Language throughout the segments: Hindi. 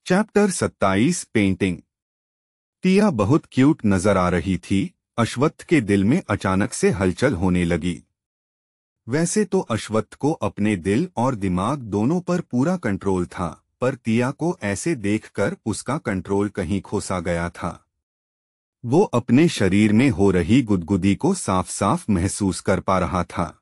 Chapter 27 painting. टिया बहुत क्यूट नजर आ रही थी। अश्वत्थ के दिल में अचानक से हलचल होने लगी। वैसे तो अश्वत्थ को अपने दिल और दिमाग दोनों पर पूरा कंट्रोल था, पर टिया को ऐसे देखकर उसका कंट्रोल कहीं खोसा गया था। वो अपने शरीर में हो रही गुदगुदी को साफ साफ महसूस कर पा रहा था।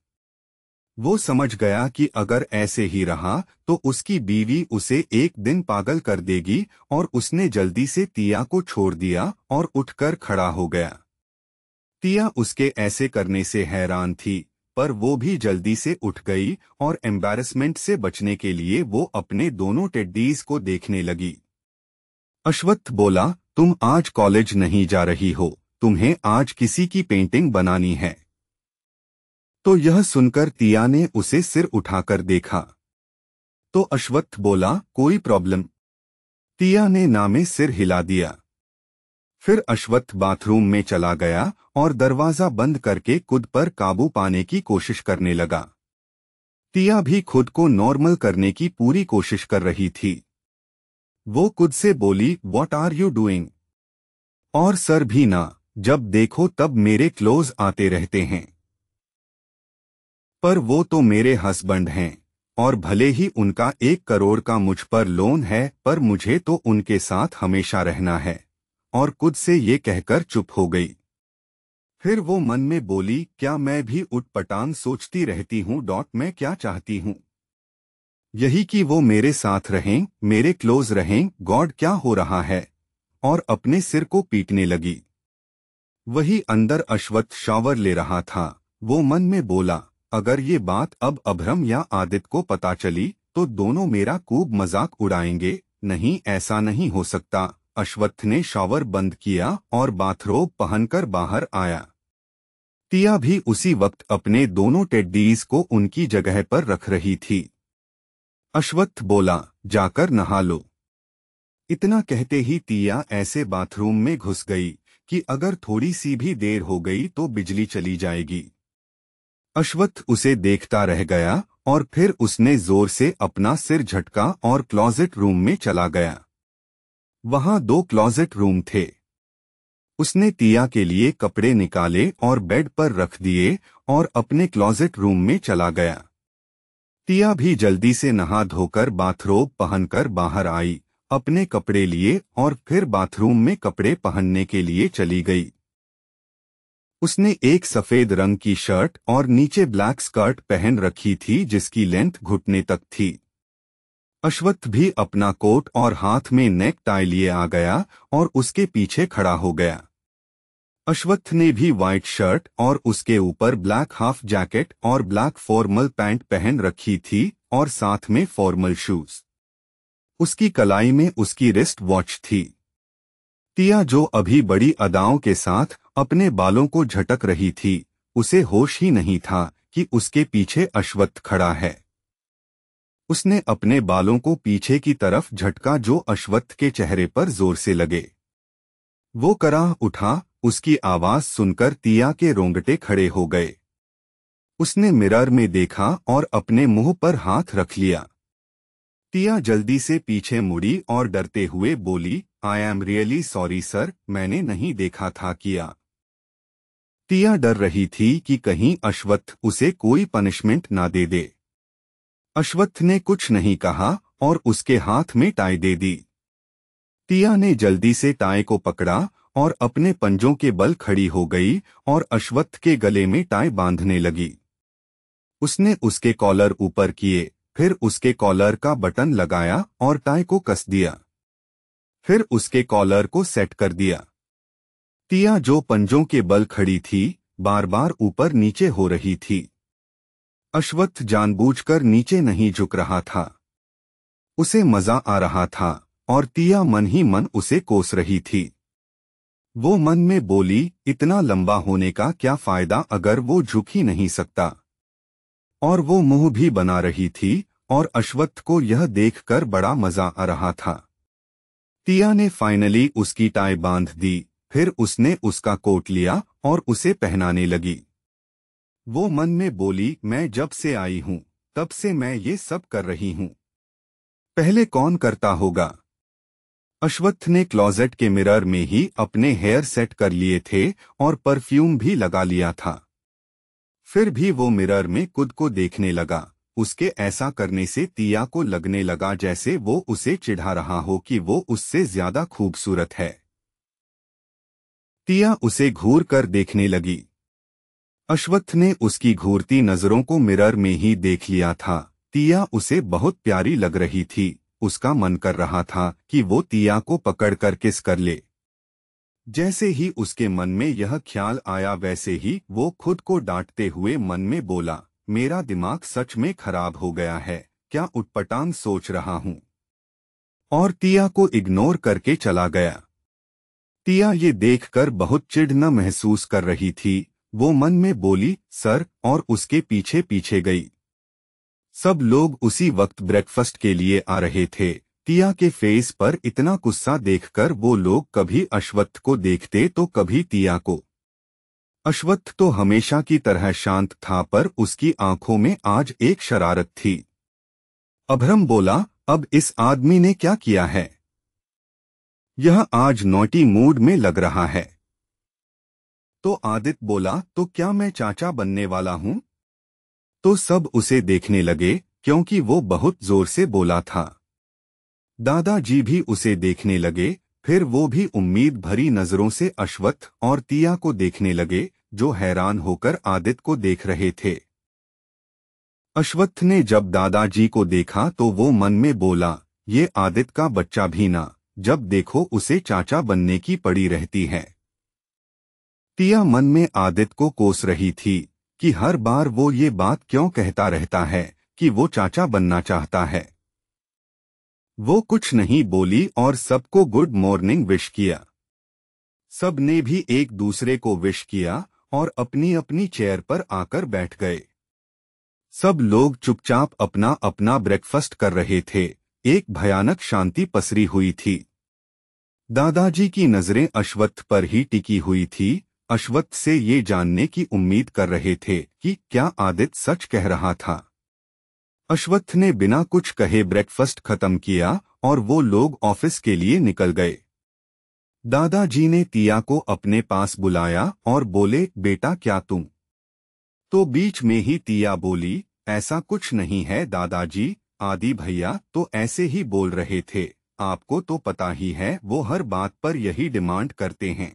वो समझ गया कि अगर ऐसे ही रहा तो उसकी बीवी उसे एक दिन पागल कर देगी, और उसने जल्दी से टिया को छोड़ दिया और उठकर खड़ा हो गया। टिया उसके ऐसे करने से हैरान थी, पर वो भी जल्दी से उठ गई और एम्बैरेसमेंट से बचने के लिए वो अपने दोनों टेड्डीज को देखने लगी। अश्वत्थ बोला, तुम आज कॉलेज नहीं जा रही हो, तुम्हें आज किसी की पेंटिंग बनानी है। तो यह सुनकर टिया ने उसे सिर उठाकर देखा। तो अश्वत्थ बोला, कोई प्रॉब्लम? टिया ने ना में सिर हिला दिया। फिर अश्वत्थ बाथरूम में चला गया और दरवाजा बंद करके खुद पर काबू पाने की कोशिश करने लगा। टिया भी खुद को नॉर्मल करने की पूरी कोशिश कर रही थी। वो खुद से बोली, व्हाट आर यू डूइंग? और सर भी ना, जब देखो तब मेरे क्लोज आते रहते हैं। पर वो तो मेरे हस्बैंड हैं, और भले ही उनका 1 करोड़ का मुझ पर लोन है, पर मुझे तो उनके साथ हमेशा रहना है। और खुद से ये कहकर चुप हो गई। फिर वो मन में बोली, क्या मैं भी उटपटांग सोचती रहती हूँ? मैं क्या चाहती हूँ? यही कि वो मेरे साथ रहें, मेरे क्लोज रहें। गॉड, क्या हो रहा है? और अपने सिर को पीटने लगी। वही अंदर अश्वत्थ शावर ले रहा था। वो मन में बोला, अगर ये बात अब अभ्रम या आदित्य को पता चली तो दोनों मेरा खूब मजाक उड़ाएंगे। नहीं, ऐसा नहीं हो सकता। अश्वत्थ ने शावर बंद किया और बाथरोब पहनकर बाहर आया। टिया भी उसी वक्त अपने दोनों टेड्डीज को उनकी जगह पर रख रही थी। अश्वत्थ बोला, जाकर नहा लो। इतना कहते ही टिया ऐसे बाथरूम में घुस गई कि अगर थोड़ी सी भी देर हो गई तो बिजली चली जाएगी। अश्वत्थ उसे देखता रह गया और फिर उसने जोर से अपना सिर झटका और क्लॉजेट रूम में चला गया। वहां 2 क्लॉजेट रूम थे। उसने टिया के लिए कपड़े निकाले और बेड पर रख दिए और अपने क्लॉजेट रूम में चला गया। टिया भी जल्दी से नहा धोकर बाथरोब पहनकर बाहर आई, अपने कपड़े लिए और फिर बाथरूम में कपड़े पहनने के लिए चली गई। उसने एक सफेद रंग की शर्ट और नीचे ब्लैक स्कर्ट पहन रखी थी जिसकी लेंथ घुटने तक थी। अश्वत्थ भी अपना कोट और हाथ में नेक टाई लिए आ गया और उसके पीछे खड़ा हो गया। अश्वत्थ ने भी व्हाइट शर्ट और उसके ऊपर ब्लैक हाफ जैकेट और ब्लैक फॉर्मल पैंट पहन रखी थी और साथ में फॉर्मल शूज। उसकी कलाई में उसकी रिस्ट वॉच थी। टिया, जो अभी बड़ी अदाओं के साथ अपने बालों को झटक रही थी, उसे होश ही नहीं था कि उसके पीछे अश्वत्थ खड़ा है। उसने अपने बालों को पीछे की तरफ झटका जो अश्वत्थ के चेहरे पर जोर से लगे। वो कराह उठा। उसकी आवाज सुनकर टिया के रोंगटे खड़े हो गए। उसने मिरर में देखा और अपने मुंह पर हाथ रख लिया। टिया जल्दी से पीछे मुड़ी और डरते हुए बोली, I am really sorry sir, मैंने नहीं देखा था। किया। टिया डर रही थी कि कहीं अश्वत्थ उसे कोई पनिशमेंट ना दे दे। अश्वत्थ ने कुछ नहीं कहा और उसके हाथ में टाई दे दी। टिया ने जल्दी से टाई को पकड़ा और अपने पंजों के बल खड़ी हो गई और अश्वत्थ के गले में टाई बांधने लगी। उसने उसके कॉलर ऊपर किए, फिर उसके कॉलर का बटन लगाया और टाई को कस दिया। फिर उसके कॉलर को सेट कर दिया। टिया, जो पंजों के बल खड़ी थी, बार बार ऊपर नीचे हो रही थी। अश्वत्थ जानबूझकर नीचे नहीं झुक रहा था। उसे मजा आ रहा था और टिया मन ही मन उसे कोस रही थी। वो मन में बोली, इतना लंबा होने का क्या फायदा अगर वो झुक ही नहीं सकता। और वो मुंह भी बना रही थी और अश्वत्थ को यह देखकर बड़ा मजा आ रहा था। टिया ने फाइनली उसकी टाई बांध दी। फिर उसने उसका कोट लिया और उसे पहनाने लगी। वो मन में बोली, मैं जब से आई हूं तब से मैं ये सब कर रही हूं। पहले कौन करता होगा? अश्वत्थ ने क्लोजेट के मिरर में ही अपने हेयर सेट कर लिए थे और परफ्यूम भी लगा लिया था। फिर भी वो मिरर में खुद को देखने लगा। उसके ऐसा करने से तिया को लगने लगा जैसे वो उसे चिढ़ा रहा हो कि वो उससे ज्यादा खूबसूरत है। तिया उसे घूर कर देखने लगी। अश्वत्थ ने उसकी घूरती नजरों को मिरर में ही देख लिया था। तिया उसे बहुत प्यारी लग रही थी। उसका मन कर रहा था कि वो तिया को पकड़कर किस कर ले। जैसे ही उसके मन में यह ख्याल आया वैसे ही वो खुद को डांटते हुए मन में बोला, मेरा दिमाग सच में खराब हो गया है, क्या उटपटांग सोच रहा हूँ। और तिया को इग्नोर करके चला गया। तिया ये देखकर बहुत चिढ़ न महसूस कर रही थी। वो मन में बोली सर, और उसके पीछे पीछे गई। सब लोग उसी वक्त ब्रेकफास्ट के लिए आ रहे थे। तिया के फेस पर इतना गुस्सा देखकर वो लोग कभी अश्वत्थ को देखते तो कभी तिया को। अश्वत्थ तो हमेशा की तरह शांत था, पर उसकी आंखों में आज एक शरारत थी। अभरम बोला, अब इस आदमी ने क्या किया है? यह आज नॉटी मूड में लग रहा है। तो आदित्य बोला, तो क्या मैं चाचा बनने वाला हूं? तो सब उसे देखने लगे क्योंकि वो बहुत जोर से बोला था। दादाजी भी उसे देखने लगे। फिर वो भी उम्मीद भरी नजरों से अश्वत्थ और तिया को देखने लगे, जो हैरान होकर आदित्य को देख रहे थे। अश्वत्थ ने जब दादाजी को देखा तो वो मन में बोला, ये आदित्य का बच्चा भी ना, जब देखो उसे चाचा बनने की पड़ी रहती है। तिया मन में आदित्य को कोस रही थी कि हर बार वो ये बात क्यों कहता रहता है कि वो चाचा बनना चाहता है। वो कुछ नहीं बोली और सबको गुड मॉर्निंग विश किया। सब ने भी एक दूसरे को विश किया और अपनी अपनी चेयर पर आकर बैठ गए। सब लोग चुपचाप अपना अपना ब्रेकफास्ट कर रहे थे। एक भयानक शांति पसरी हुई थी। दादाजी की नजरें अश्वत्थ पर ही टिकी हुई थी। अश्वत्थ से ये जानने की उम्मीद कर रहे थे कि क्या आदित्य सच कह रहा था। अश्वत्थ ने बिना कुछ कहे ब्रेकफास्ट खत्म किया और वो लोग ऑफिस के लिए निकल गए। दादाजी ने तिया को अपने पास बुलाया और बोले, बेटा क्या तुम? तो बीच में ही तिया बोली, ऐसा कुछ नहीं है दादाजी, आदि भैया तो ऐसे ही बोल रहे थे, आपको तो पता ही है वो हर बात पर यही डिमांड करते हैं।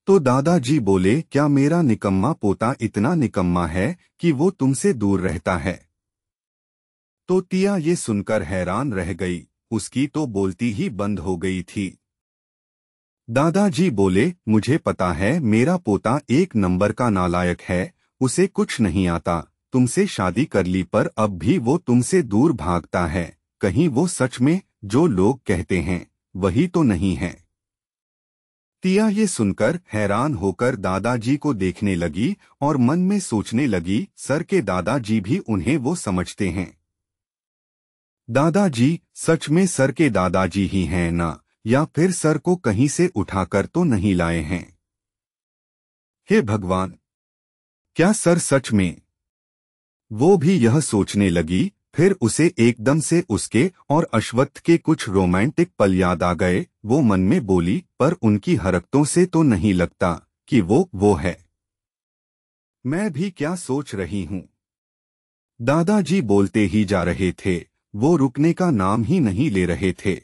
तो दादाजी बोले, क्या मेरा निकम्मा पोता इतना निकम्मा है कि वो तुमसे दूर रहता है? तो तिया ये सुनकर हैरान रह गई। उसकी तो बोलती ही बंद हो गई थी। दादाजी बोले, मुझे पता है मेरा पोता एक नंबर का नालायक है, उसे कुछ नहीं आता, तुमसे शादी कर ली पर अब भी वो तुमसे दूर भागता है। कहीं वो सच में जो लोग कहते हैं वही तो नहीं है। तिया ये सुनकर हैरान होकर दादाजी को देखने लगी और मन में सोचने लगी, सर के दादाजी भी उन्हें वो समझते हैं। दादाजी सच में सर के दादाजी ही हैं ना, या फिर सर को कहीं से उठाकर तो नहीं लाए हैं? हे भगवान, क्या सर सच में? वो भी यह सोचने लगी। फिर उसे एकदम से उसके और अश्वत्थ के कुछ रोमांटिक पल याद आ गए। वो मन में बोली, पर उनकी हरकतों से तो नहीं लगता कि वो है। मैं भी क्या सोच रही हूँ? दादाजी बोलते ही जा रहे थे, वो रुकने का नाम ही नहीं ले रहे थे।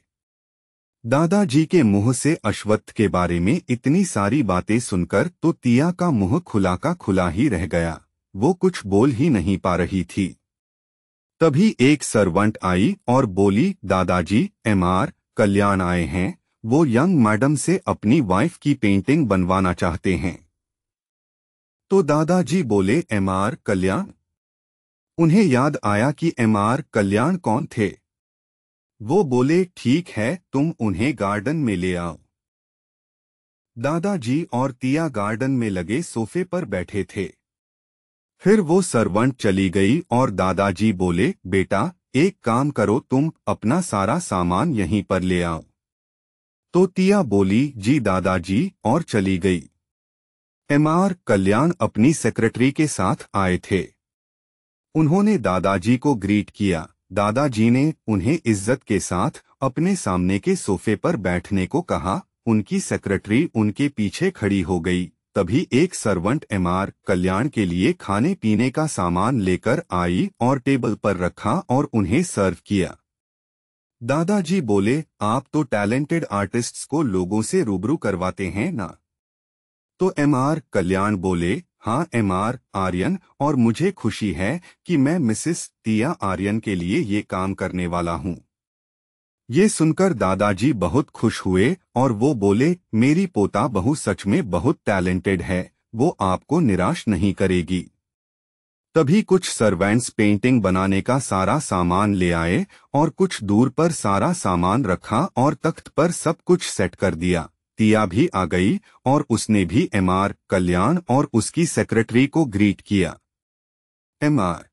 दादाजी के मुंह से अश्वत्थ के बारे में इतनी सारी बातें सुनकर तो तिया का मुंह खुला का खुला ही रह गया। वो कुछ बोल ही नहीं पा रही थी। तभी एक सर्वेंट आई और बोली, दादाजी एमआर कल्याण आए हैं, वो यंग मैडम से अपनी वाइफ की पेंटिंग बनवाना चाहते हैं। तो दादाजी बोले, एमआर कल्याण? उन्हें याद आया कि एमआर कल्याण कौन थे। वो बोले, ठीक है, तुम उन्हें गार्डन में ले आओ। दादाजी और तिया गार्डन में लगे सोफे पर बैठे थे। फिर वो सर्वेंट चली गई और दादाजी बोले, बेटा एक काम करो, तुम अपना सारा सामान यहीं पर ले आओ। तो तिया बोली, जी दादाजी, और चली गई। एमआर कल्याण अपनी सेक्रेटरी के साथ आए थे। उन्होंने दादाजी को ग्रीट किया। दादाजी ने उन्हें इज्जत के साथ अपने सामने के सोफे पर बैठने को कहा। उनकी सेक्रेटरी उनके पीछे खड़ी हो गई। तभी एक सर्वेंट एमआर कल्याण के लिए खाने पीने का सामान लेकर आई और टेबल पर रखा और उन्हें सर्व किया। दादाजी बोले, आप तो टैलेंटेड आर्टिस्ट्स को लोगों से रूबरू करवाते हैं ना? तो एमआर कल्याण बोले, हाँ एमआर आर्यन, और मुझे खुशी है कि मैं मिसेस तिया आर्यन के लिए ये काम करने वाला हूँ। ये सुनकर दादाजी बहुत खुश हुए और वो बोले, मेरी पोता बहू सच में बहुत टैलेंटेड है, वो आपको निराश नहीं करेगी। तभी कुछ सर्वेंट्स पेंटिंग बनाने का सारा सामान ले आए और कुछ दूर पर सारा सामान रखा और तख्त पर सब कुछ सेट कर दिया। तिया भी आ गई और उसने भी एमआर कल्याण और उसकी सेक्रेटरी को ग्रीट किया। एमआर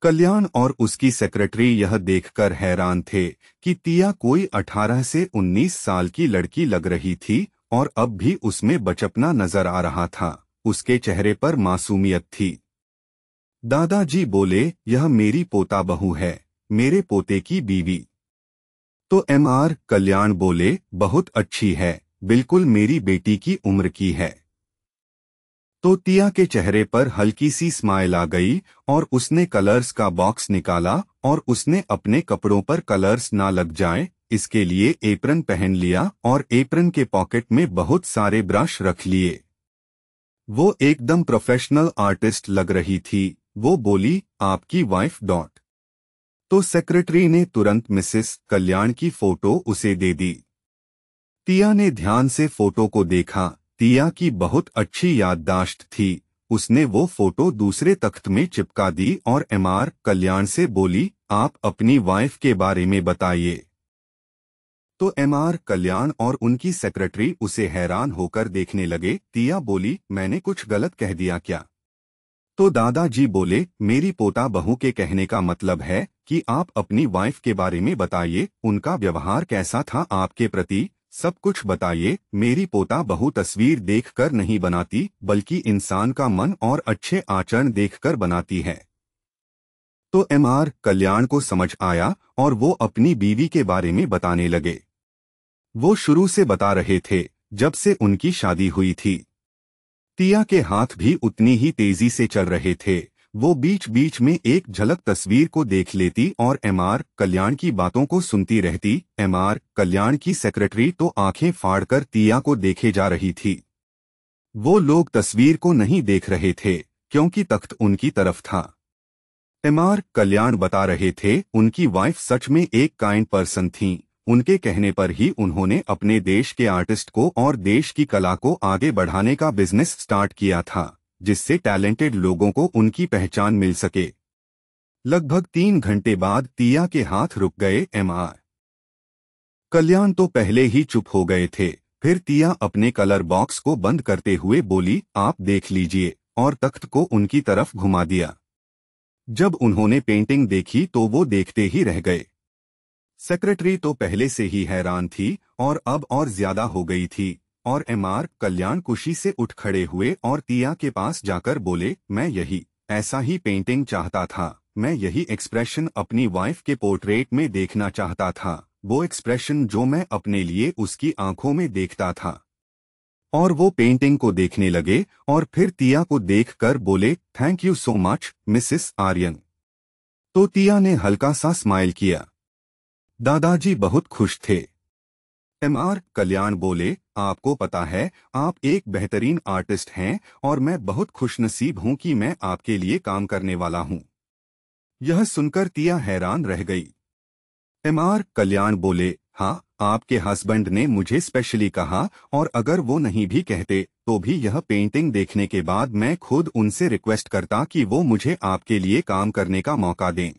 कल्याण और उसकी सेक्रेटरी यह देखकर हैरान थे कि तिया कोई 18 से 19 साल की लड़की लग रही थी और अब भी उसमें बचपना नजर आ रहा था। उसके चेहरे पर मासूमियत थी। दादाजी बोले, यह मेरी पोता बहू है, मेरे पोते की बीवी। तो एमआर कल्याण बोले, बहुत अच्छी है, बिल्कुल मेरी बेटी की उम्र की है। तो तिया के चेहरे पर हल्की सी स्माइल आ गई और उसने कलर्स का बॉक्स निकाला और उसने अपने कपड़ों पर कलर्स ना लग जाए इसके लिए एप्रन पहन लिया और एप्रन के पॉकेट में बहुत सारे ब्रश रख लिए। वो एकदम प्रोफेशनल आर्टिस्ट लग रही थी। वो बोली, आपकी वाइफ डॉट। तो सेक्रेटरी ने तुरंत मिसेस कल्याण की फोटो उसे दे दी। तिया ने ध्यान से फोटो को देखा। तिया की बहुत अच्छी याददाश्त थी। उसने वो फोटो दूसरे तख्त में चिपका दी और एमआर कल्याण से बोली, आप अपनी वाइफ के बारे में बताइए। तो एमआर कल्याण और उनकी सेक्रेटरी उसे हैरान होकर देखने लगे। तिया बोली, मैंने कुछ गलत कह दिया क्या? तो दादाजी बोले, मेरी पोता बहू के कहने का मतलब है कि आप अपनी वाइफ के बारे में बताइए, उनका व्यवहार कैसा था आपके प्रति, सब कुछ बताइए। मेरी पोता बहू तस्वीर देखकर नहीं बनाती बल्कि इंसान का मन और अच्छे आचरण देखकर बनाती है। तो एमआर कल्याण को समझ आया और वो अपनी बीवी के बारे में बताने लगे। वो शुरू से बता रहे थे जब से उनकी शादी हुई थी। तिया के हाथ भी उतनी ही तेजी से चल रहे थे। वो बीच बीच में एक झलक तस्वीर को देख लेती और एमआर कल्याण की बातों को सुनती रहती। एमआर कल्याण की सेक्रेटरी तो आंखें फाड़कर तिया को देखे जा रही थी। वो लोग तस्वीर को नहीं देख रहे थे क्योंकि तख्त उनकी तरफ था। एमआर कल्याण बता रहे थे, उनकी वाइफ सच में एक काइंड पर्सन थी। उनके कहने पर ही उन्होंने अपने देश के आर्टिस्ट को और देश की कला को आगे बढ़ाने का बिजनेस स्टार्ट किया था, जिससे टैलेंटेड लोगों को उनकी पहचान मिल सके। लगभग 3 घंटे बाद तिया के हाथ रुक गए। एमआर कल्याण तो पहले ही चुप हो गए थे। फिर तिया अपने कलर बॉक्स को बंद करते हुए बोली, आप देख लीजिए, और तख्त को उनकी तरफ घुमा दिया। जब उन्होंने पेंटिंग देखी तो वो देखते ही रह गए। सेक्रेटरी तो पहले से ही हैरान थी और अब और ज्यादा हो गई थी। और एमआर कल्याण खुशी से उठ खड़े हुए और तिया के पास जाकर बोले, मैं यही ऐसा ही पेंटिंग चाहता था। मैं यही एक्सप्रेशन अपनी वाइफ के पोर्ट्रेट में देखना चाहता था, वो एक्सप्रेशन जो मैं अपने लिए उसकी आंखों में देखता था। और वो पेंटिंग को देखने लगे और फिर तिया को देखकर बोले, thank you so much Mrs Aryan. तो तिया ने हल्का सा स्माइल किया। दादाजी बहुत खुश थे। एमआर कल्याण बोले, आपको पता है आप एक बेहतरीन आर्टिस्ट हैं और मैं बहुत खुशनसीब हूं कि मैं आपके लिए काम करने वाला हूं। यह सुनकर तिया हैरान रह गई। एमआर कल्याण बोले, हाँ, आपके हस्बैंड ने मुझे स्पेशली कहा और अगर वो नहीं भी कहते तो भी यह पेंटिंग देखने के बाद मैं खुद उनसे रिक्वेस्ट करता कि वो मुझे आपके लिए काम करने का मौका दें।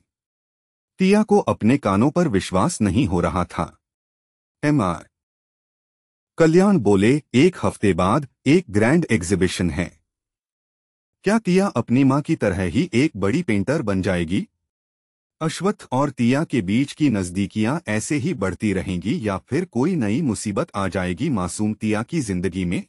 तिया को अपने कानों पर विश्वास नहीं हो रहा था। एमआर कल्याण बोले, 1 हफ्ते बाद एक ग्रैंड एग्जीबिशन है। क्या तिया अपनी मां की तरह ही एक बड़ी पेंटर बन जाएगी? अश्वत्थ और तिया के बीच की नजदीकियां ऐसे ही बढ़ती रहेंगी या फिर कोई नई मुसीबत आ जाएगी मासूम तिया की जिंदगी में?